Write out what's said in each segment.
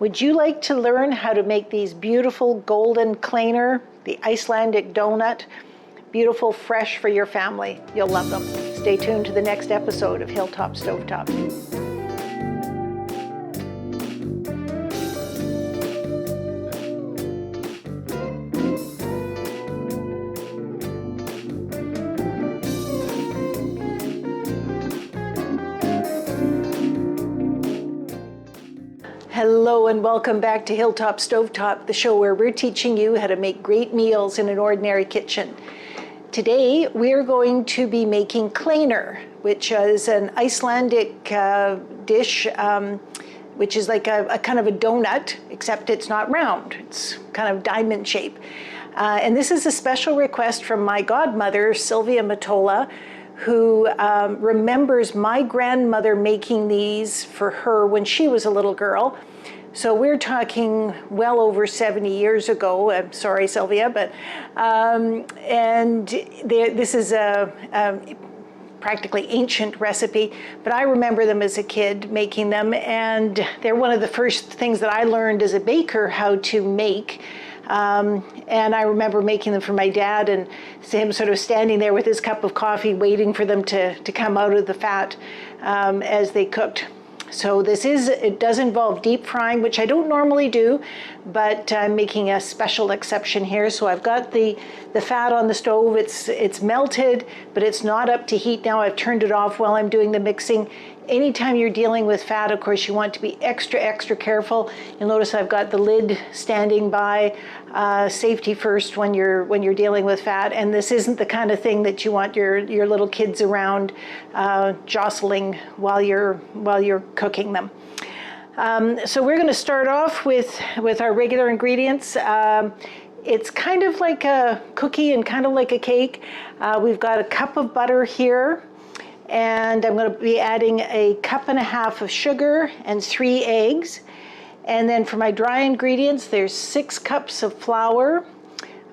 Would you like to learn how to make these beautiful golden Kleinur, the Icelandic donut? Beautiful, fresh for your family. You'll love them. Stay tuned to the next episode of Hilltop Stovetop. Hello and welcome back to Hilltop Stovetop, the show where we're teaching you how to make great meals in an ordinary kitchen. Today we're going to be making Kleinur, which is an Icelandic dish, which is like a kind of a donut, except it's not round. It's kind of diamond shape. And this is a special request from my godmother, Sylvia Matola, who remembers my grandmother making these for her when she was a little girl. So we're talking well over 70 years ago. I'm sorry, Sylvia, but this is a practically ancient recipe, but I remember them as a kid making them, and they're one of the first things that I learned as a baker how to make. And I remember making them for my dad and him sort of standing there with his cup of coffee waiting for them to come out of the fat as they cooked. So it does involve deep frying, which I don't normally do, but I'm making a special exception here. So I've got the fat on the stove, it's melted, but it's not up to heat now. I've turned it off while I'm doing the mixing. Anytime you're dealing with fat, of course, you want to be extra careful. You'll notice I've got the lid standing by, safety first when you're dealing with fat. And this isn't the kind of thing that you want your little kids around jostling while you're cooking them. So we're going to start off with our regular ingredients. It's kind of like a cookie and kind of like a cake. We've got a cup of butter here. And I'm going to be adding a cup and a half of sugar and 3 eggs. And then for my dry ingredients, there's 6 cups of flour,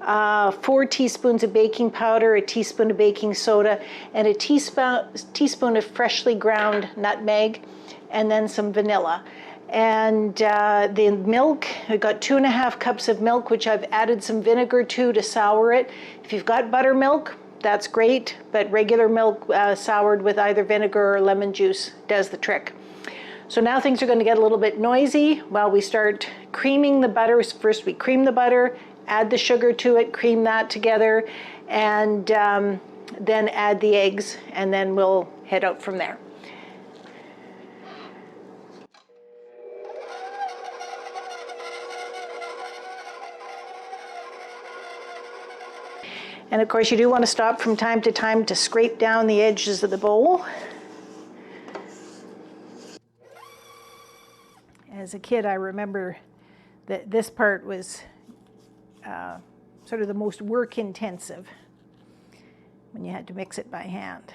4 teaspoons of baking powder, a teaspoon of baking soda, and a teaspoon of freshly ground nutmeg, and then some vanilla. And the milk, I've got 2.5 cups of milk, which I've added some vinegar to sour it. If you've got buttermilk, that's great, but regular milk soured with either vinegar or lemon juice does the trick. So now things are going to get a little bit noisy while we start creaming the butter. First we cream the butter, add the sugar to it, cream that together, and then add the eggs, and then we'll head out from there. And of course, you do want to stop from time to time to scrape down the edges of the bowl. As a kid, I remember that this part was sort of the most work intensive when you had to mix it by hand.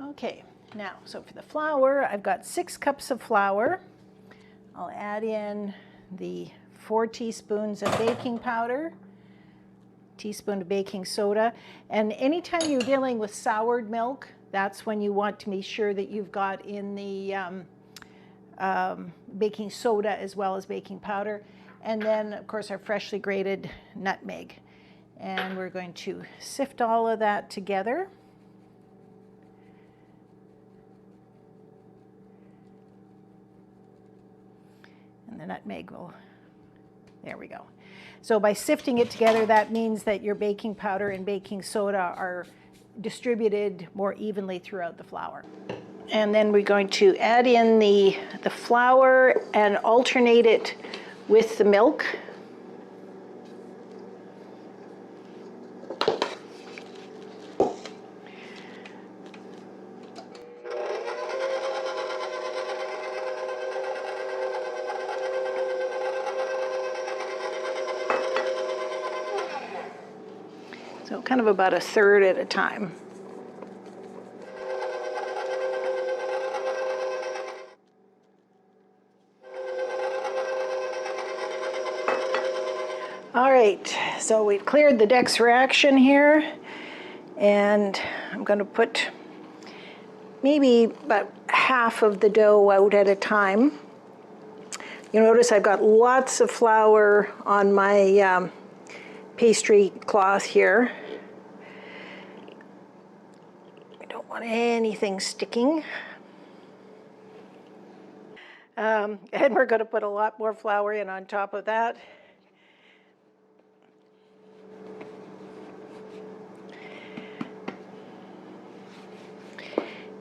Okay, now, so for the flour, I've got 6 cups of flour. I'll add in the 4 teaspoons of baking powder, teaspoon of baking soda. And anytime you're dealing with soured milk, that's when you want to make sure that you've got in the baking soda as well as baking powder. And then, of course, our freshly grated nutmeg. And we're going to sift all of that together. And the nutmeg there we go. So by sifting it together, that means that your baking powder and baking soda are distributed more evenly throughout the flour. And then we're going to add in the flour and alternate it with the milk. So kind of about a third at a time. All right, so we've cleared the Dex reaction here, and I'm going to put maybe about half of the dough out at a time. You notice I've got lots of flour on my pastry cloth here. I don't want anything sticking. And we're going to put a lot more flour in on top of that.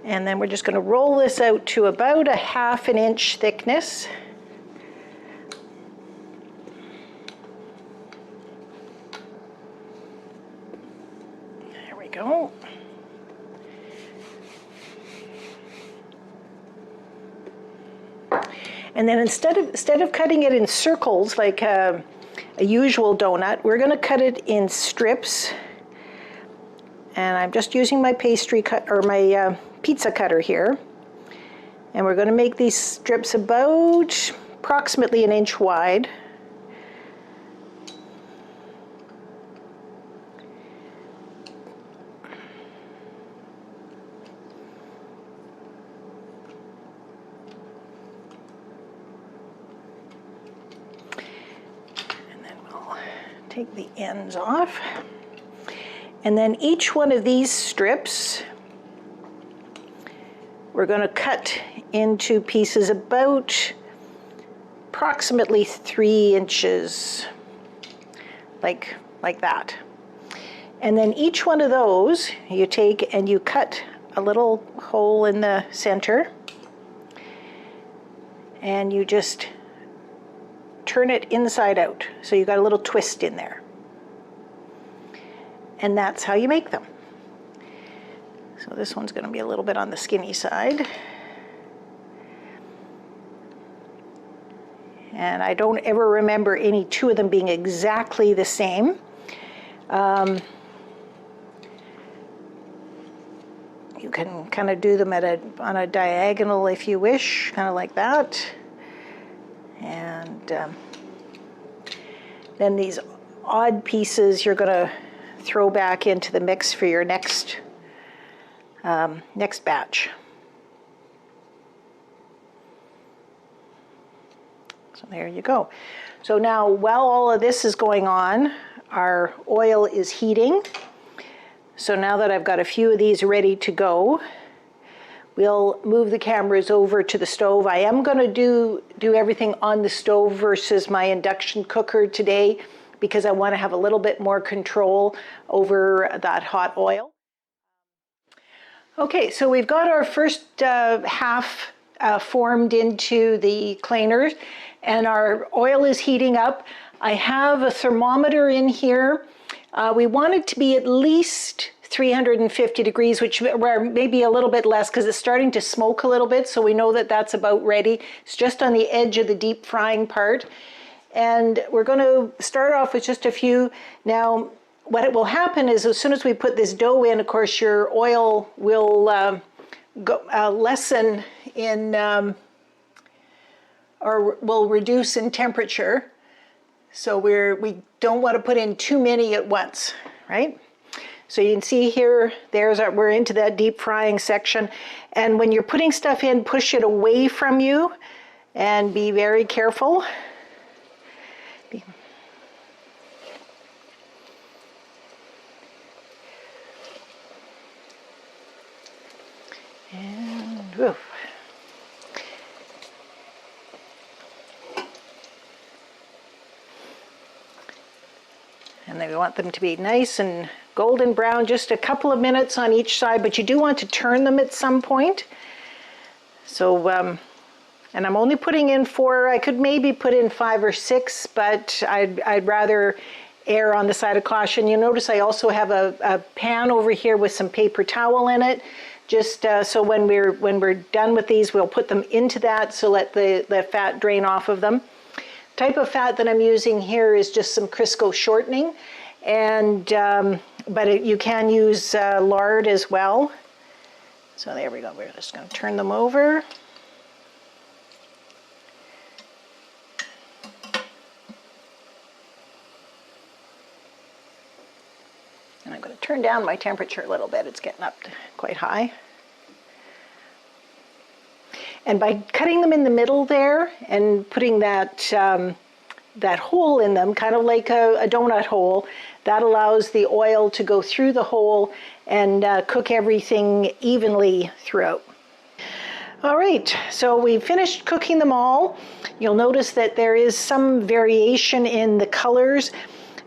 And then we're just going to roll this out to about a 1/2 inch thickness. There we go. And then instead of cutting it in circles like a usual donut, we're going to cut it in strips. And I'm just using my pastry cut or my pizza cutter here. And we're going to make these strips about approximately 1 inch wide. And then we'll take the ends off. And then each one of these strips, we're going to cut into pieces about approximately 3 inches, like that. And then each one of those you take and you cut a little hole in the center, and you just turn it inside out. So you got a little twist in there. And that's how you make them. So this one's going to be a little bit on the skinny side. And I don't ever remember any two of them being exactly the same. You can kind of do them on a diagonal if you wish, kind of like that. And then these odd pieces you're going to throw back into the mix for your next batch. So there you go. So now while all of this is going on, our oil is heating. So now that I've got a few of these ready to go, we'll move the cameras over to the stove. I am going to do everything on the stove versus my induction cooker today, because I want to have a little bit more control over that hot oil. Okay, so we've got our first half formed into the Kleinur, and our oil is heating up. I have a thermometer in here. We want it to be at least 350 degrees, which maybe a little bit less because it's starting to smoke a little bit, so we know that that's about ready. It's just on the edge of the deep frying part. And we're going to start off with just a few. Now, what will happen is as soon as we put this dough in, of course, your oil will lessen in, or will reduce in temperature. So we don't want to put in too many at once, right? So you can see here, we're into that deep frying section. And when you're putting stuff in, push it away from you and be very careful. And woof. And then we want them to be nice and golden brown, just a couple of minutes on each side, but you do want to turn them at some point. So, and I'm only putting in 4. I could maybe put in 5 or 6, but I'd rather err on the side of caution. You notice I also have a pan over here with some paper towel in it, just so when we're done with these, we'll put them into that, so let the fat drain off of them. Type of fat that I'm using here is just some Crisco shortening, and but you can use lard as well. So there we go. We're just going to turn them over. And I'm going to turn down my temperature a little bit. It's getting up to quite high. And by cutting them in the middle there and putting that that hole in them, kind of like a donut hole, that allows the oil to go through the hole and cook everything evenly throughout. All right, so we've finished cooking them all. You'll notice that there is some variation in the colors.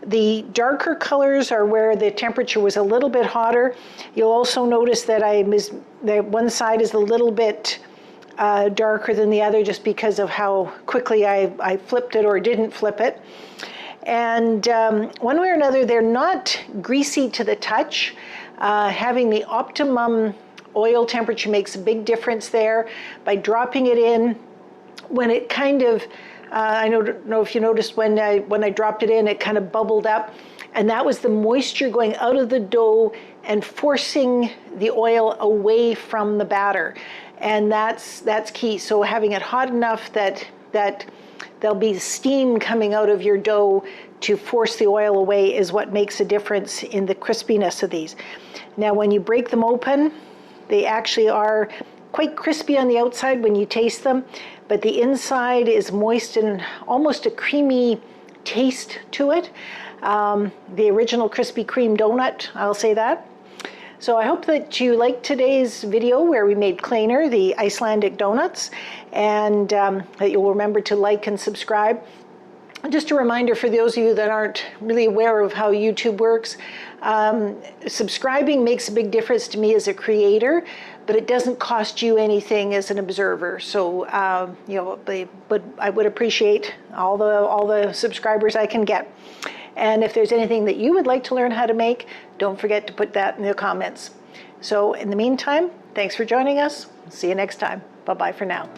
The darker colors are where the temperature was a little bit hotter. You'll also notice that that one side is a little bit darker than the other just because of how quickly I flipped it or didn't flip it. And one way or another, they're not greasy to the touch. Having the optimum oil temperature makes a big difference there. By dropping it in, when it kind of, I don't know if you noticed when I dropped it in, it kind of bubbled up. And that was the moisture going out of the dough and forcing the oil away from the batter. And that's key. So having it hot enough that there'll be steam coming out of your dough to force the oil away is what makes a difference in the crispiness of these. Now, when you break them open, they actually are quite crispy on the outside when you taste them, but the inside is moist and almost a creamy taste to it. The original Krispy Kreme donut, I'll say that. So I hope that you liked today's video where we made Kleinur, the Icelandic doughnuts, and that you'll remember to like and subscribe. Just a reminder for those of you that aren't really aware of how YouTube works, subscribing makes a big difference to me as a creator, but it doesn't cost you anything as an observer. So, but I would appreciate all the subscribers I can get. And if there's anything that you would like to learn how to make, don't forget to put that in the comments. So in the meantime, thanks for joining us. See you next time. Bye-bye for now.